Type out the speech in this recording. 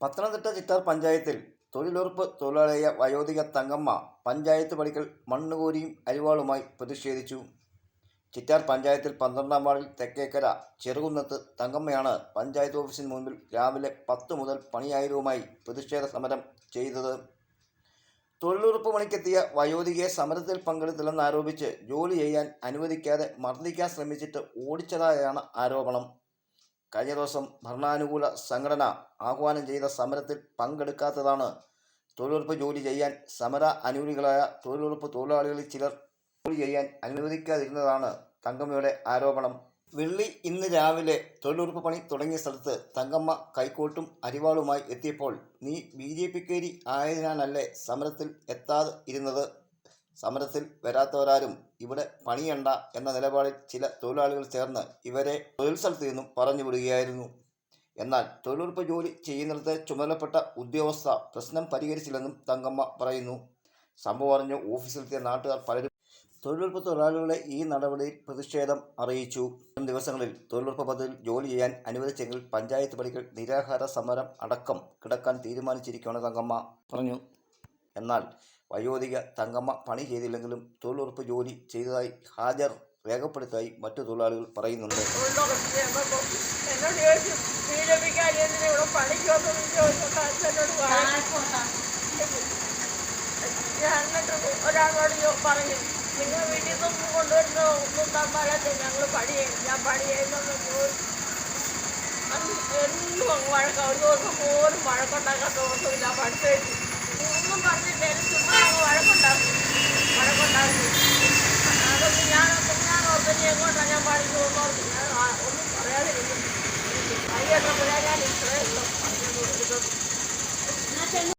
പത്തനംതിട്ട ചിറ്റാർ പഞ്ചായത്തിൽ തൊഴിലുറപ്പ് തൊഴിലാളിയായ വയോധിക തങ്കമ്മ പഞ്ചായത്ത് പടിക്കൽ മണ്ണുകോരിയും അരിവാളുമായി പ്രതിഷേധിച്ചു. ചിറ്റാർ പഞ്ചായത്തിൽ 12-ാം വാർഡിൽ തെക്കേക്കര ചെറുകുന്നത്ത് തങ്കമ്മയാണ് പഞ്ചായത്ത് ഓഫീസിന് മുൻപിൽ രാവിലെ 10 മുതൽ പണിയായുധവുമായി പ്രതിഷേധ സമരം ചെയ്തത്. തൊഴിലുറപ്പ് പണിക്കെത്തിയ വയോധികയെ സമരത്തിൽ പങ്കെടുത്തില്ലെന്നാരോപിച്ച് ജോലി ചെയ്യാൻ അനുവദിക്കാതെ മർദ്ദിക്കാൻ ശ്രമിച്ചിട്ട് ഓടിച്ചതായാണ് ആരോപണം. കഴിഞ്ഞ ദിവസം ഭരണാനുകൂല സംഘടന ആഹ്വാനം ചെയ്ത സമരത്തിൽ പങ്കെടുക്കാത്തതാണ് തൊഴിലുറപ്പ് ജോലി ചെയ്യാൻ സമര അനുകൂലികളായ തൊഴിലുറപ്പ് തൊഴിലാളികളിൽ ചിലർ ജോലി ചെയ്യാൻ അനുവദിക്കാതിരുന്നതാണ് തങ്കമ്മയുടെ ആരോപണം. ഇന്ന് രാവിലെ തൊഴിലുറപ്പ് പണി തുടങ്ങിയ സ്ഥലത്ത് തങ്കമ്മ കൈക്കോട്ടും അരിവാളുമായി എത്തിയപ്പോൾ നീ BJPക്കാരി ആയതിനാലല്ലേ സമരത്തിൽ എത്താതെ ഇരുന്നത്? സമരത്തിൽ വരാത്തവരാരും ഇവിടെ പണിയണ്ട എന്ന നിലപാടിൽ ചില തൊഴിലാളികൾ ചേർന്ന് ഇവരെ തൊഴിൽ സ്ഥലത്ത് നിന്നും പറഞ്ഞുവിടുകയായിരുന്നു. എന്നാൽ തൊഴിലുറപ്പ് ജോലി ചെയ്യുന്നിടത്ത് ചുമതലപ്പെട്ട ഉദ്യോഗസ്ഥ പ്രശ്നം പരിഹരിച്ചില്ലെന്നും തങ്കമ്മ പറയുന്നു. സംഭവം അറിഞ്ഞ് ഓഫീസിലെത്തിയ നാട്ടുകാർ പലരും തൊഴിലുറപ്പ് തൊഴിലാളികളെ ഈ നടപടിയിൽ പ്രതിഷേധം അറിയിച്ചു. വരും ദിവസങ്ങളിൽ തൊഴിലുറപ്പ് പദ്ധതിയിൽ ജോലി ചെയ്യാൻ അനുവദിച്ചെങ്കിൽ പഞ്ചായത്ത് പടിക്കൽ നിരാഹാര സമരം അടക്കം കിടക്കാൻ തീരുമാനിച്ചിരിക്കുകയാണ് തങ്കമ്മ പറഞ്ഞു. എന്നാൽ വയോധിക തങ്കമ്മ പണി ചെയ്തില്ലെങ്കിലും തൊഴിലുറപ്പ് ജോലി ചെയ്തതായി ഹാജർ രേഖപ്പെടുത്തായി മറ്റു തൊഴിലാളികൾ പറയുന്നുണ്ട്. ഒരാളോട് പറഞ്ഞു, നിങ്ങൾ വീട്ടിൽ നിന്നൊന്നും കൊണ്ടുവരുന്ന ഒന്നും തമ്പാലത്തെ ഞങ്ങൾ ഞാൻ പണി ചെയ്യുന്നത് എന്നും വഴക്ക. ഒരു ദിവസം പോലും വഴക്കുണ്ടാക്കാത്ത ദിവസമില്ല. പഠിച്ചു ഒന്നും പറഞ്ഞിട്ട് ചുമ്മാ വഴക്കുണ്ടാക്കി. അതൊന്നും ഞാൻ ഓർത്തനി എങ്ങോട്ടാണ് ഞാൻ പണിക്ക് പോകുന്നോർത്ത് ഞാൻ ഒന്നും പറയാതിരുന്നു. കൈയൊക്കെ പറയാൻ ഞാൻ ഇത്രയും